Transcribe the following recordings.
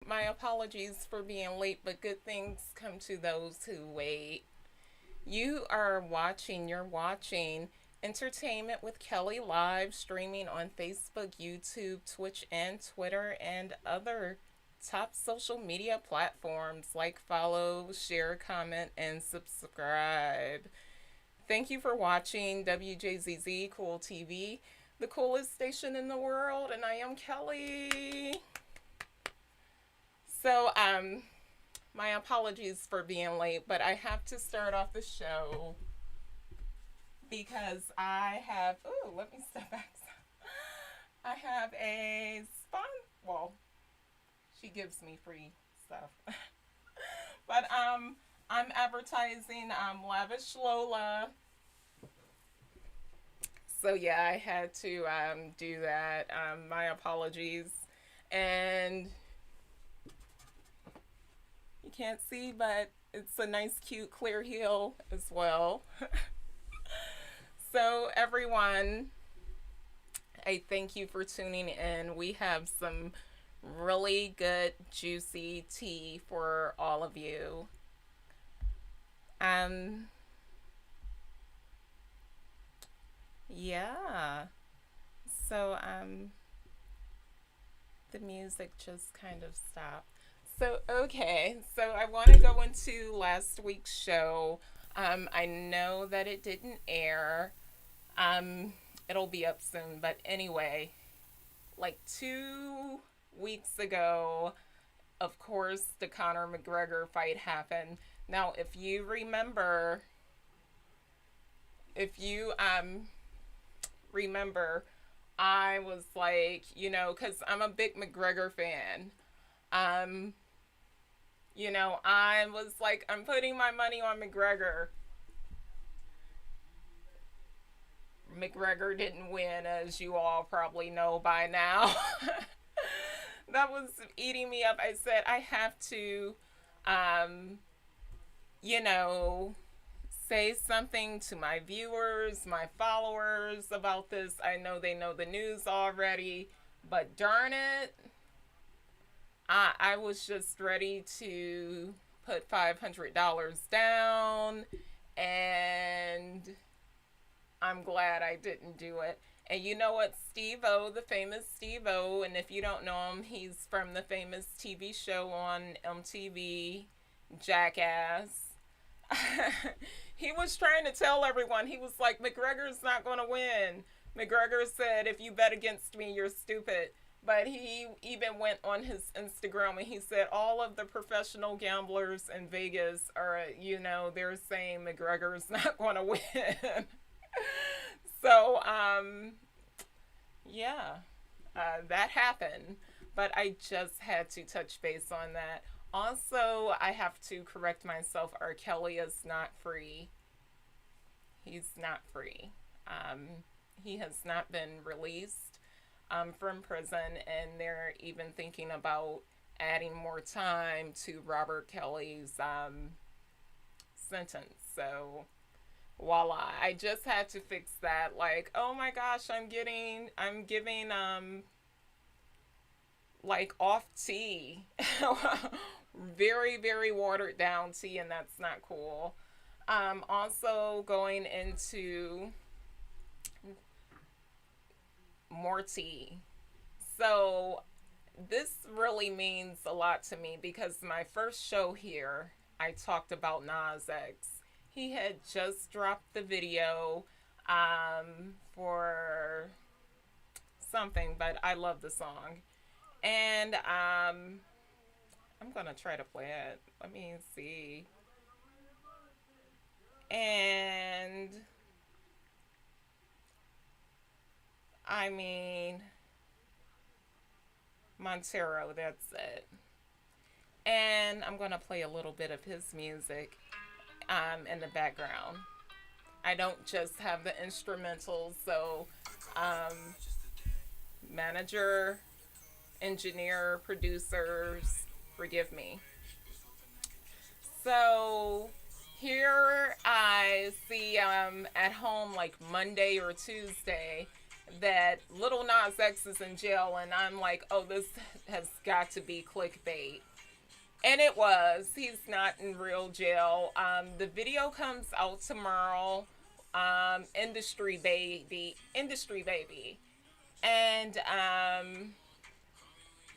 My apologies for being late, but good things come to those who wait. You're watching Entertainment with Kelly live streaming on Facebook, YouTube, Twitch, and Twitter, and other top social media platforms. Like, follow, share, comment, and subscribe. Thank you for watching WJZZ Cool TV, the coolest station in the world, and I am Kelly. So, my apologies for being late, but I have to start off the show because I have. Oh, let me step back. I have a well, she gives me free stuff, but I'm advertising Lavish Lola. So yeah, I had to do that. My apologies, and you can't see, but it's a nice, cute, clear heel as well. So, everyone, I thank you for tuning in. We have some really good, juicy tea for all of you. Um, yeah. So, the music just kind of stopped. So, okay. So, I want to go into last week's show. I know that it didn't air. Um, it'll be up soon. But anyway, like 2 weeks ago, of course, the Conor McGregor fight happened. Now, if you remember, I was like, because I'm a big McGregor fan. Um, I was like, I'm putting my money on McGregor. McGregor didn't win, as you all probably know by now. That was eating me up. I said, I have to, um, you know, say something to my viewers, my followers about this. I know they know the news already, but darn it, I was just ready to put $500 down, and I'm glad I didn't do it. And you know what? Steve O, the famous Steve O, and if you don't know him, he's from the famous TV show on MTV, Jackass. He was trying to tell everyone, he was like, McGregor's not going to win. McGregor said, if you bet against me, you're stupid. But he even went on his Instagram and he said all of the professional gamblers in Vegas are, they're saying McGregor's not going to win. So, yeah, that happened. But I just had to touch base on that. Also, I have to correct myself. R. Kelly is not free. He's not free. He has not been released from prison, and they're even thinking about adding more time to Robert Kelly's sentence. So, voila, I just had to fix that. Like, oh my gosh, I'm giving like off tea. Very, very watered down tea, and that's not cool. Also going into more tea. So this really means a lot to me because my first show here, I talked about Nas X. He had just dropped the video for something, but I love the song. And I'm gonna try to play it. Let me see. And I mean, Montero, that's it. And I'm gonna play a little bit of his music in the background. I don't just have the instrumentals, so um, manager, engineer, producers, forgive me. So here I see at home like Monday or Tuesday, that Little Nas X is in jail, and I'm like, oh, this has got to be clickbait. And it was. He's not in real jail. The video comes out tomorrow. Industry baby, and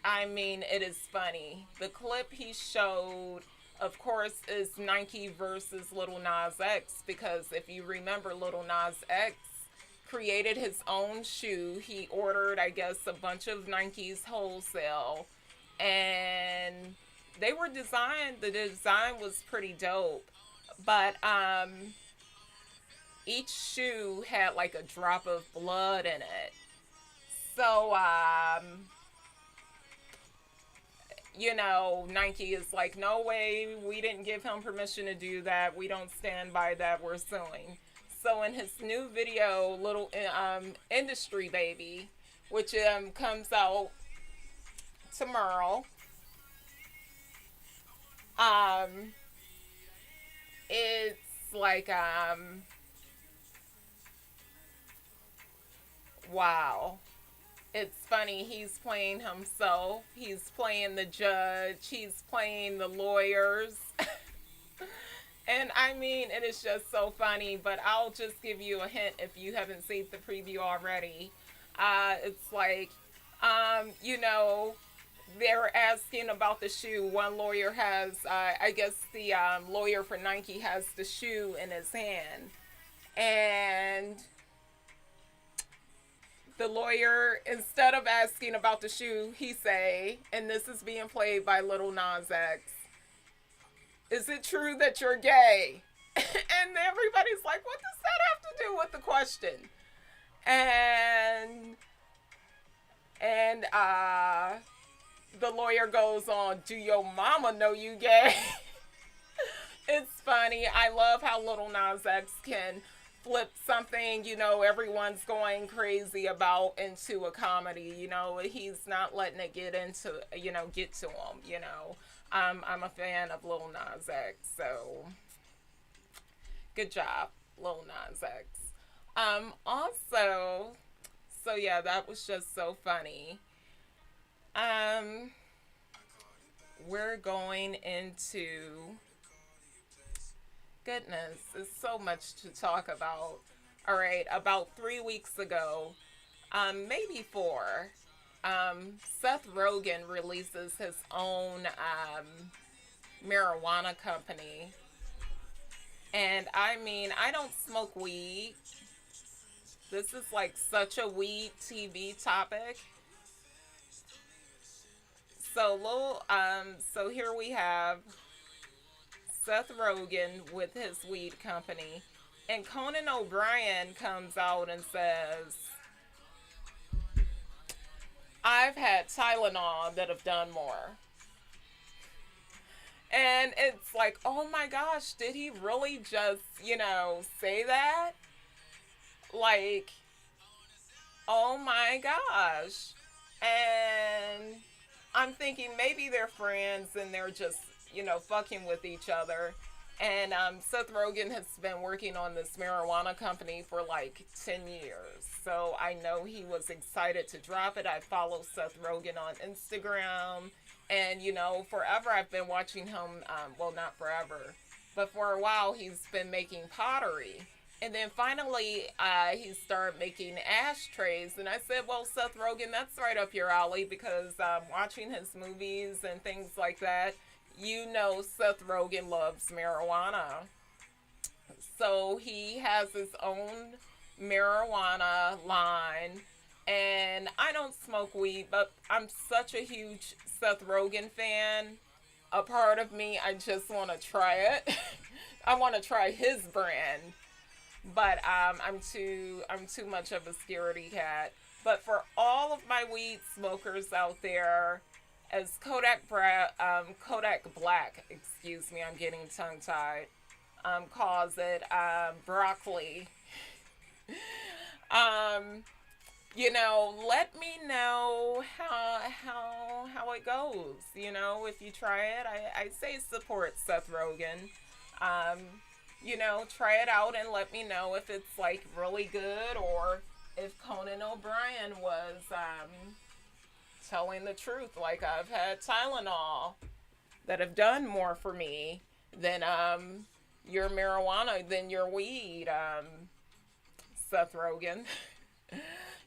I mean, it is funny. The clip he showed, of course, is Nike versus Little Nas X, because if you remember, Little Nas X created his own shoe. He ordered, I guess, a bunch of Nikes wholesale, and they were designed. The design was pretty dope, but each shoe had like a drop of blood in it. So Nike is like, no way, we didn't give him permission to do that. We don't stand by that. We're suing. So in his new video, Little Industry Baby, which comes out tomorrow, um, it's like wow. It's funny. He's playing himself. He's playing the judge. He's playing the lawyers. And I mean, it is just so funny. But I'll just give you a hint if you haven't seen the preview already. It's like, you know, they're asking about the shoe. One lawyer has, I guess the lawyer for Nike has the shoe in his hand. And the lawyer, instead of asking about the shoe, he say, and this is being played by Little Nas X, is it true that you're gay? And everybody's like, what does that have to do with the question? And the lawyer goes on, do your mama know you gay? It's funny. I love how Little Nas X can flip something, everyone's going crazy about, into a comedy. He's not letting it get to him. I'm a fan of Lil Nas X, so good job, Lil Nas X. Also, so yeah, that was just so funny. Um, we're going into, goodness, there's so much to talk about. All right, about 3 weeks ago, maybe four, Seth Rogen releases his own marijuana company. And I mean, I don't smoke weed. This is like such a weed TV topic. So here we have Seth Rogen with his weed company, and Conan O'Brien comes out and says, I've had Tylenol that have done more. And it's like, oh my gosh, did he really just, say that? Like, oh my gosh. And I'm thinking maybe they're friends and they're just, fucking with each other. And Seth Rogen has been working on this marijuana company for like 10 years. So I know he was excited to drop it. I follow Seth Rogen on Instagram. And, forever I've been watching him, well, not forever, but for a while he's been making pottery. And then finally he started making ashtrays. And I said, well, Seth Rogen, that's right up your alley, because watching his movies and things like that, Seth Rogen loves marijuana. So he has his own marijuana line. And I don't smoke weed, but I'm such a huge Seth Rogen fan. A part of me, I just want to try it. I want to try his brand, but I'm too much of a scaredy cat. But for all of my weed smokers out there, as Kodak Black, excuse me, I'm getting tongue tied, calls it, broccoli. Let me know how it goes. If you try it, I say support Seth Rogen. Try it out and let me know if it's like really good, or if Conan O'Brien was telling the truth. Like, I've had Tylenol that have done more for me than your marijuana, than your weed, Seth Rogen.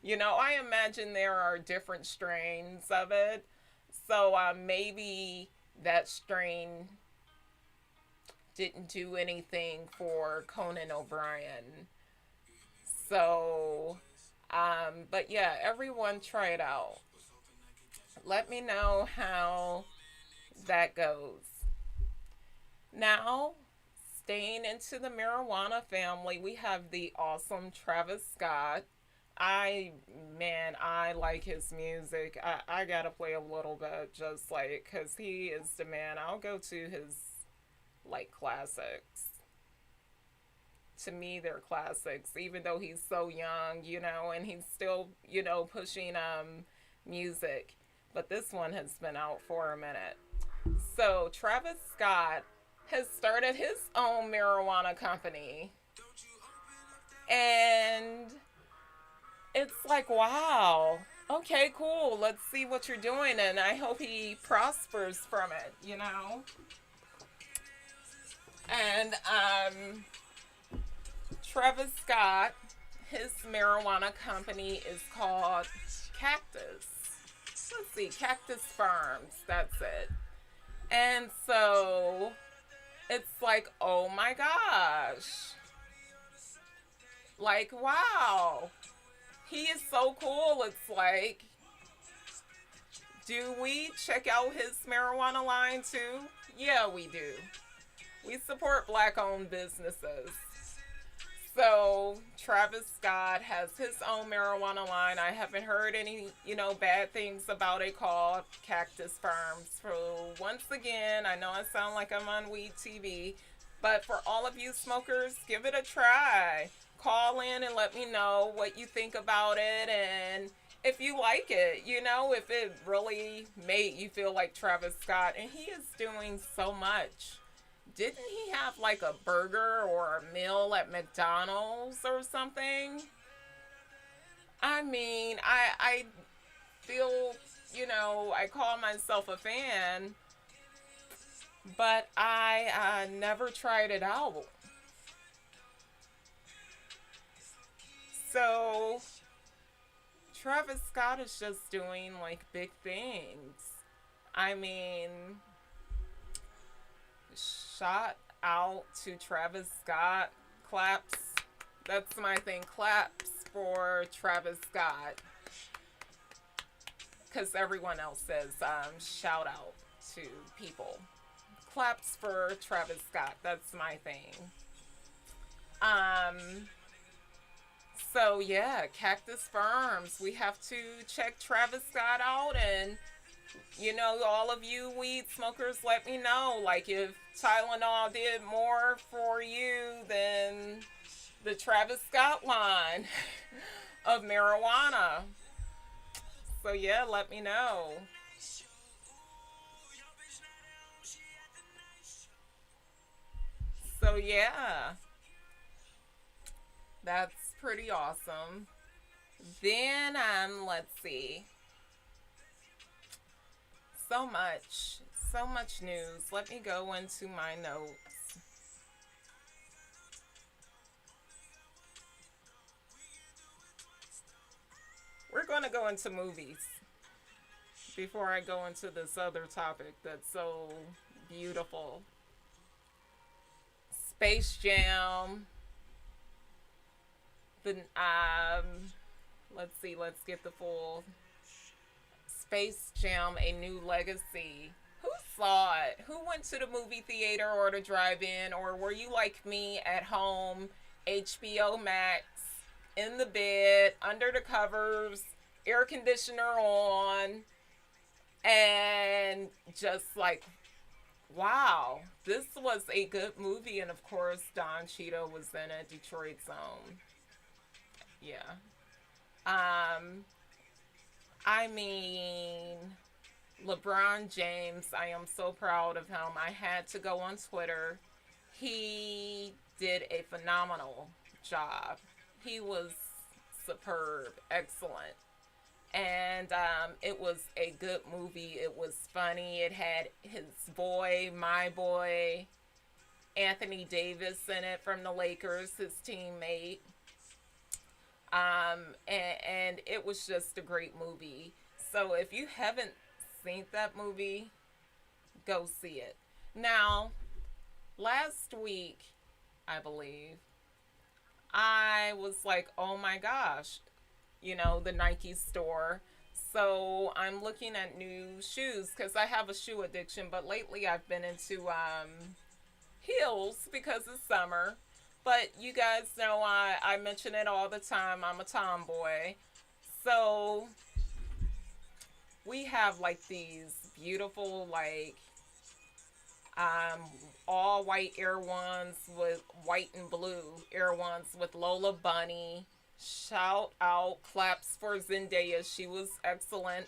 I imagine there are different strains of it. So maybe that strain didn't do anything for Conan O'Brien. So, but yeah, everyone try it out. Let me know how that goes. Now, staying into the marijuana family, we have the awesome Travis Scott. I, man, I like his music. I gotta play a little bit just like, because he is the man. I'll go to his, like, classics. To me, they're classics, even though he's so young, and he's still, pushing music. But this one has been out for a minute. So, Travis Scott has started his own marijuana company. And it's like, wow. Okay, cool. Let's see what you're doing. And I hope he prospers from it. And Travis Scott, his marijuana company is called Cactus. Let's see, Cactus Farms. That's it. And so it's like, oh my gosh. Like, wow. He is so cool. It's like, do we check out his marijuana line too? Yeah, we do. We support black owned businesses. So Travis Scott has his own marijuana line. I haven't heard any, bad things about it, called Cactus Farms. So once again, I know I sound like I'm on Weed TV, but for all of you smokers, give it a try. Call in and let me know what you think about it, and if you like it, if it really made you feel like Travis Scott. And he is doing so much. Didn't he have like a burger or a meal at McDonald's or something? I mean, I feel, I call myself a fan, but I never tried it out. So, Travis Scott is just doing like big things. I mean, shout out to Travis Scott. Claps. That's my thing. Claps for Travis Scott. Because everyone else says shout out to people. Claps for Travis Scott. That's my thing. Um, so yeah, Cactus Farms. We have to check Travis Scott out, and all of you weed smokers, let me know. Like, if Tylenol did more for you than the Travis Scott line of marijuana. So yeah, let me know. So yeah, that's pretty awesome. Then let's see. So much news. Let me go into my notes. We're going to go into movies before I go into this other topic that's so beautiful. Space Jam. The let's see. Let's get the full Space Jam: A New Legacy. Who saw it? Who went to the movie theater or the drive-in, or were you like me at home, HBO Max, in the bed, under the covers, air conditioner on, and just like, wow, this was a good movie. And of course, Don Cheadle was in it, Detroit Zone. Yeah. Um, I mean, LeBron James, I am so proud of him. I had to go on Twitter. He did a phenomenal job. He was superb, excellent. And it was a good movie. It was funny. It had his boy, my boy, Anthony Davis in it from the Lakers, his teammate. And it was just a great movie. So if you haven't seen that movie, go see it. Now, last week, I believe, I was like, oh my gosh, the Nike store. So I'm looking at new shoes because I have a shoe addiction, but lately I've been into heels because it's summer. But you guys know I mention it all the time. I'm a tomboy. So we have like these beautiful, like, um, all white Air Ones with white and blue Air Ones with Lola Bunny. Shout out, claps for Zendaya. She was excellent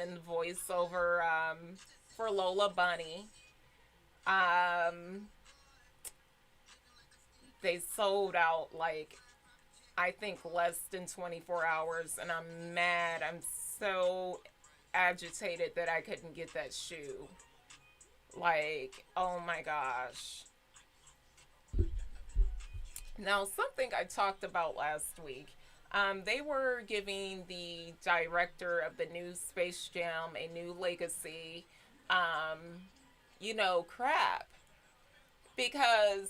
in the voiceover for Lola Bunny. Um, they sold out like I think less than 24 hours, and I'm mad. I'm so agitated that I couldn't get that shoe. Like, oh my gosh. Now, something I talked about last week, they were giving the director of the new Space Jam a new legacy, um, crap. Because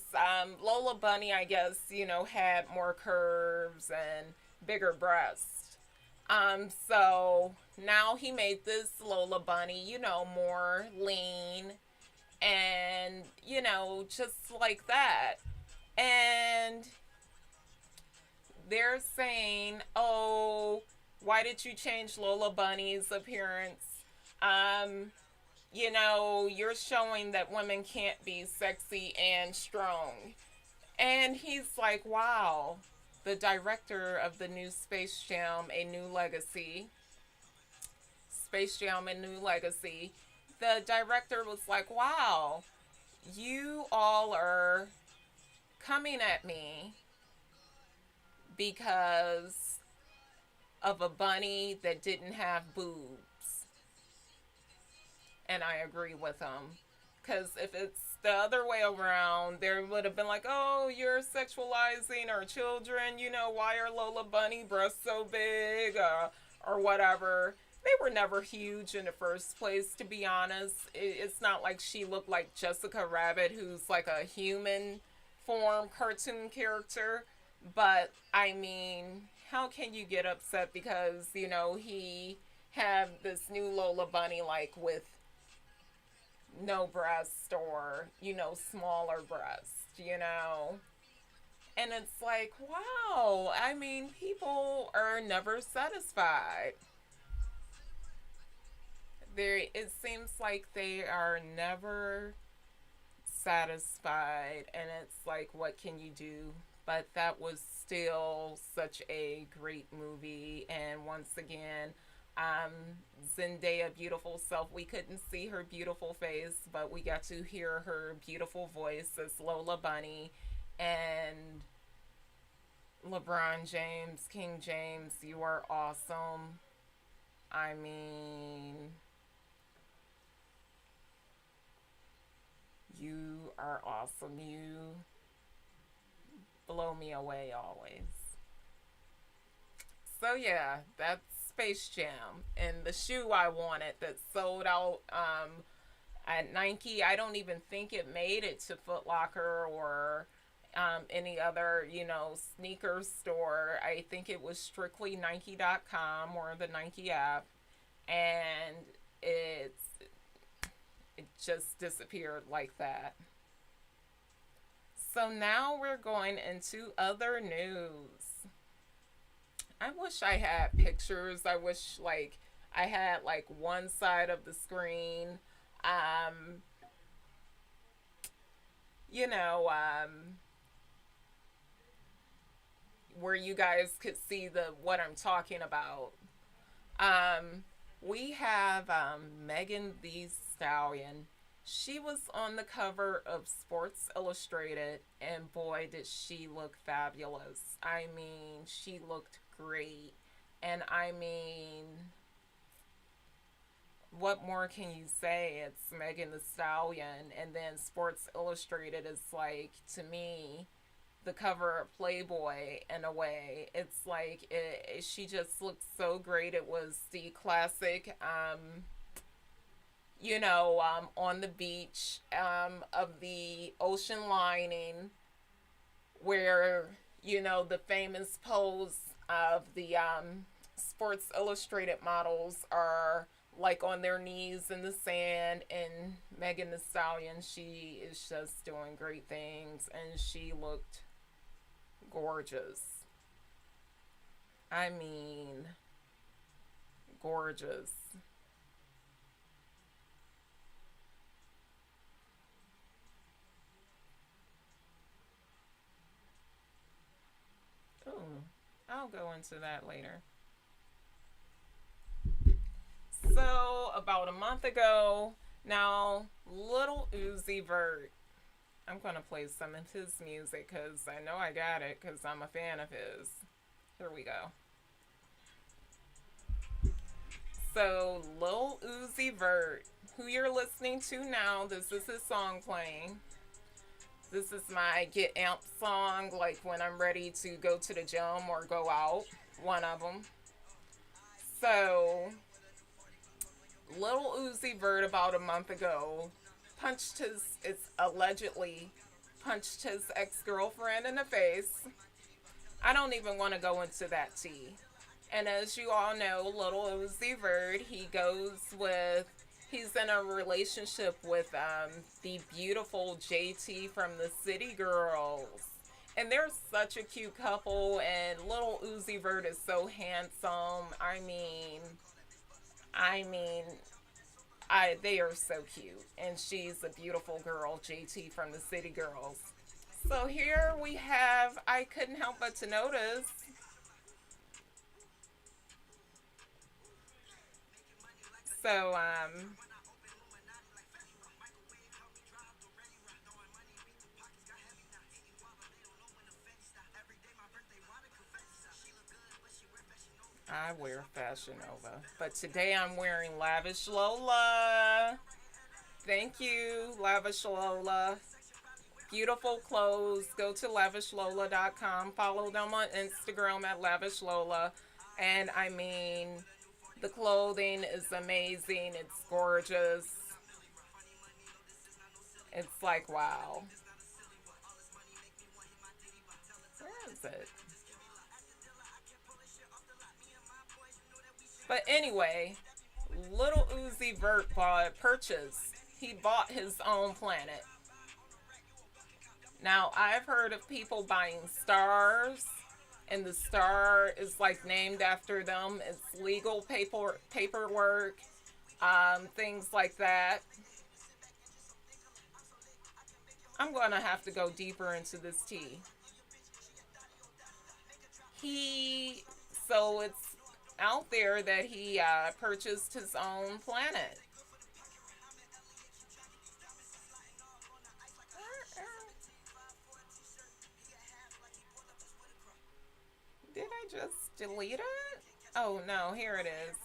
Lola Bunny, I guess, had more curves and bigger breasts. So now he made this Lola Bunny, more lean and, just like that. And they're saying, oh, why did you change Lola Bunny's appearance? Um, you're showing that women can't be sexy and strong. And he's like, wow, the director of the new Space Jam, A New Legacy, Space Jam, A New Legacy, the director was like, wow, you all are coming at me because of a bunny that didn't have boobs. And I agree with him. Because if it's the other way around, there would have been like, oh, you're sexualizing our children. Why are Lola Bunny breasts so big? Or whatever. They were never huge in the first place, to be honest. It's not like she looked like Jessica Rabbit, who's like a human form cartoon character. But, I mean, how can you get upset because, he have this new Lola Bunny, like, with no breast or, smaller breast. And it's like, wow, I mean, people are never satisfied. It seems like they are never satisfied, and it's like, what can you do? But that was still such a great movie, and once again, um, Zendaya beautiful self. We couldn't see her beautiful face, but we got to hear her beautiful voice as Lola Bunny. And LeBron James, King James, you are awesome. I mean, you are awesome. You blow me away always. So yeah, that's Space Jam. And the shoe I wanted that sold out at Nike, I don't even think it made it to Foot Locker or any other, sneaker store. I think it was strictly Nike.com or the Nike app. And it just disappeared like that. So now we're going into other news. I wish I had pictures. I wish like I had like one side of the screen. Um, you know, where you guys could see the what I'm talking about. We have Megan the Stallion. She was on the cover of Sports Illustrated, and boy, did she look fabulous. I mean, she looked great. And I mean, what more can you say? It's Megan the Stallion, and then Sports Illustrated is like, to me, the cover of Playboy in a way. It's like she just looks so great. It was the classic, on the beach, of the ocean lining, where the famous pose of the Sports Illustrated models are like on their knees in the sand, and Megan the Stallion, she is just doing great things, and she looked gorgeous. I mean, gorgeous. Ooh, I'll go into that later. So, about a month ago, now, Little Uzi Vert, I'm going to play some of his music because I know I got it because I'm a fan of his. Here we go. So, Lil Uzi Vert, who you're listening to now, this is his song playing. This is my get amped song, like when I'm ready to go to the gym or go out. One of them. So, Lil Uzi Vert about a month ago it's allegedly punched his ex girlfriend in the face. I don't even want to go into that tea. And as you all know, Little Uzi Vert, he's in a relationship with the beautiful JT from the City Girls. And they're such a cute couple, and Little Uzi Vert is so handsome. I mean, they are so cute, and she's a beautiful girl, JT from the City Girls. So here we have. I couldn't help but to notice. So I wear Fashion Nova, but today I'm wearing Lavish Lola. Thank you, Lavish Lola. Beautiful clothes. Go to lavishlola.com. Follow them on Instagram at Lavish Lola. And I mean, the clothing is amazing. It's gorgeous. It's like, wow. Where is it? But anyway, Little Uzi Vert he bought his own planet. Now, I've heard of people buying stars, and the star is like named after them. It's legal paperwork, things like that. I'm going to have to go deeper into this tea. He, so it's out there that he purchased his own planet. Did I just delete it? Oh no, here it is.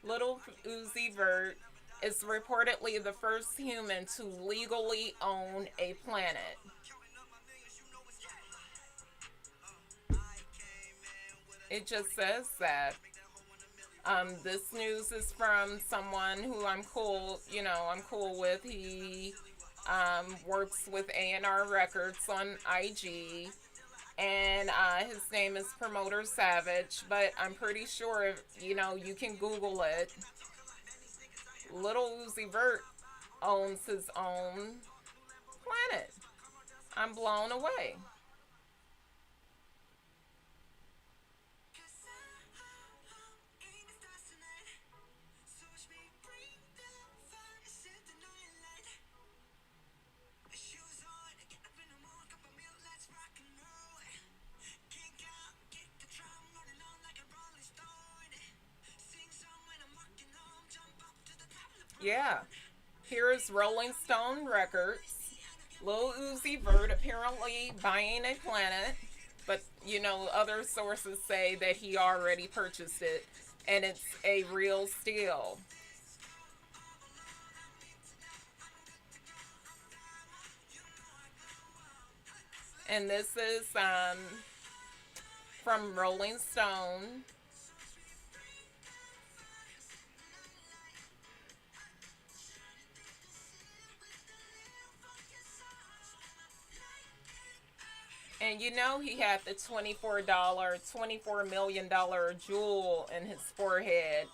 Little Uzi Vert is reportedly the first human to legally own a planet. It just says that. This news is from someone who I'm cool with. He works with A&R Records on IG, and his name is Promoter Savage, but I'm pretty sure, you can Google it. Little Uzi Vert owns his own planet. I'm blown away. Yeah. Here is Rolling Stone Records. Lil Uzi Vert apparently buying a planet. But, other sources say that he already purchased it and it's a real steal. And this is from Rolling Stone. And he had the $24 million jewel in his forehead.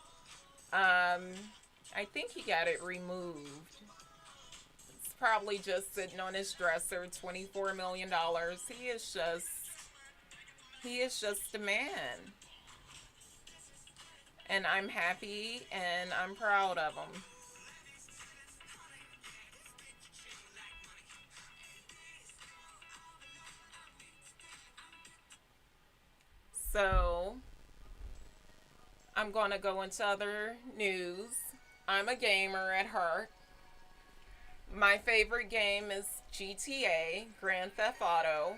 I think he got it removed. It's probably just sitting on his dresser. $24 million. He is just a man, and I'm happy and I'm proud of him. So I'm gonna go into other news. I'm a gamer at heart. My favorite game is GTA, Grand Theft Auto,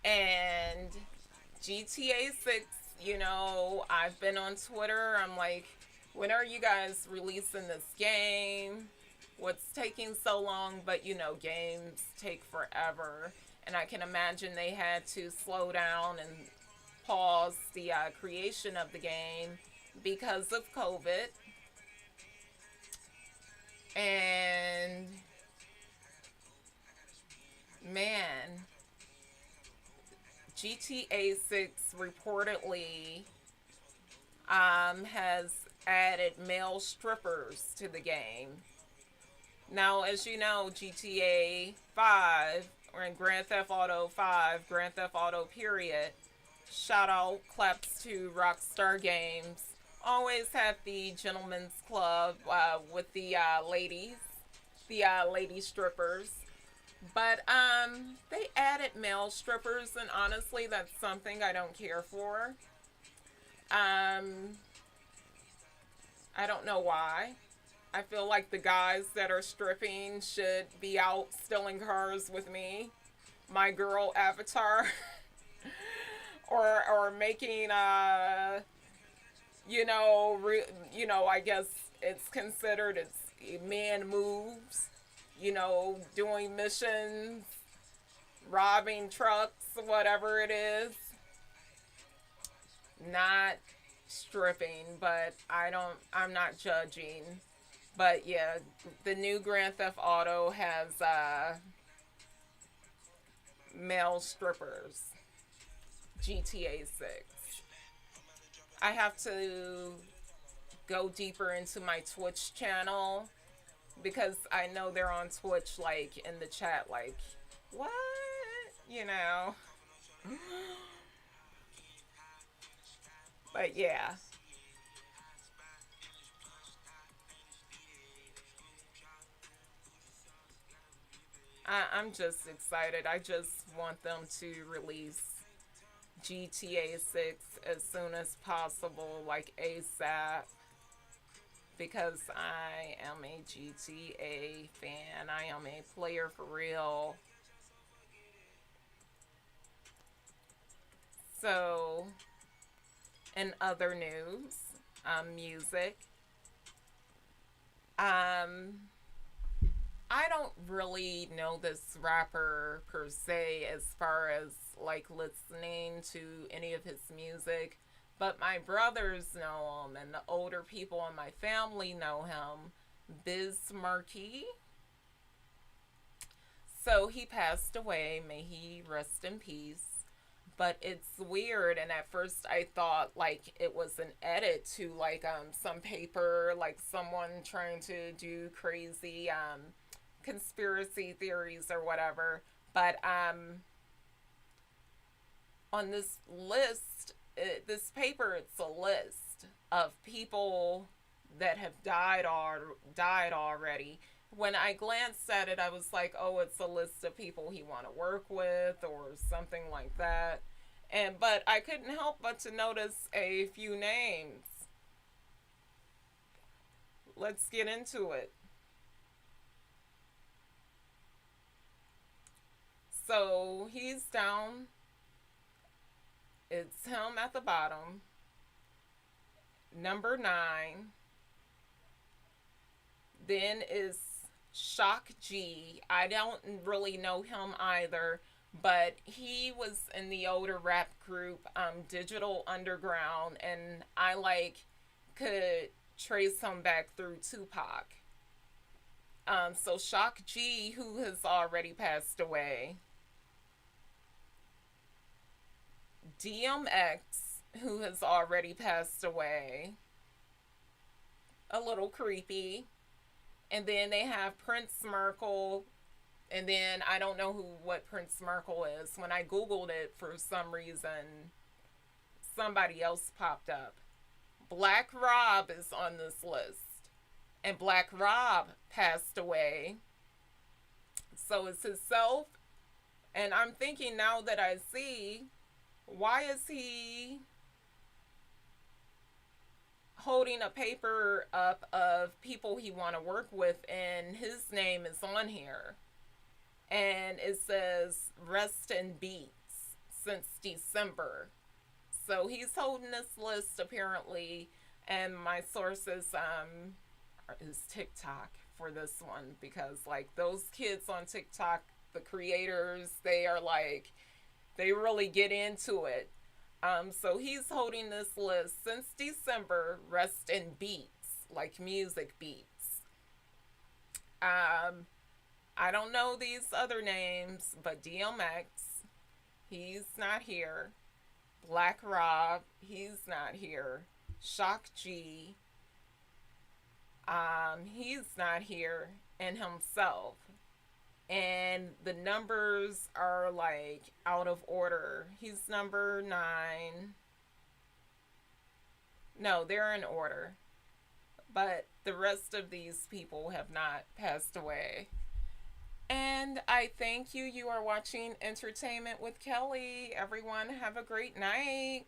and GTA 6. I've been on Twitter. I'm like, when are you guys releasing this game? What's taking so long? But games take forever. And I can imagine they had to slow down and pause the creation of the game because of COVID. And man, GTA 6 reportedly has added male strippers to the game. Now, as you know, GTA 5, or in Grand Theft Auto 5, Grand Theft Auto period, shout out, claps to Rockstar Games, always have the gentlemen's club with the ladies, the lady strippers. But they added male strippers, and honestly, that's something I don't care for. Um, I don't know why. I feel like the guys that are stripping should be out stealing cars with me, my girl avatar, or making I guess it's considered it's man moves, doing missions, robbing trucks, whatever it is. Not stripping, but I'm not judging. But yeah, the new Grand Theft Auto has male strippers. GTA 6. I have to go deeper into my Twitch channel because I know they're on Twitch, like in the chat, like, what? You know. But yeah, I'm just excited. I just want them to release GTA 6 as soon as possible, like ASAP, because I am a GTA fan. I am a player for real. So, in other news, music, um, I don't really know this rapper per se as far as like listening to any of his music, but my brothers know him and the older people in my family know him. Biz Markie. So he passed away. May he rest in peace. But it's weird, and at first I thought like it was an edit to like some paper, like someone trying to do crazy conspiracy theories or whatever. But on this list, this paper, it's a list of people that have died already. When I glanced at it, I was like, "Oh, it's a list of people he want to work with, or something like that." And but I couldn't help but to notice a few names. Let's get into it. So he's down. It's him at the bottom. Number 9. Then is Shock G. I don't really know him either, but he was in the older rap group Digital Underground, and I like could trace him back through Tupac. So Shock G, who has already passed away, DMX, who has already passed away, a little creepy, and then they have Prince Merkel, and then I don't know who what Prince Merkel is. When I googled it, for some reason somebody else popped up. Black Rob is on this list, and Black Rob passed away. So it's himself, and I'm thinking now that I see, why is he holding a paper up of people he want to work with, and his name is on here, and it says rest in beats since December. So he's holding this list apparently, and my sources is TikTok for this one, because like those kids on TikTok, the creators, they are like, they really get into it. So he's holding this list since December, rest in beats, like music beats. I don't know these other names, but DMX, he's not here. Black Rob, he's not here. Shock G, he's not here. And himself. And the numbers are like out of order. He's number 9. No, they're in order. But the rest of these people have not passed away. And I thank you. You are watching Entertainment with Kelly. Everyone, have a great night.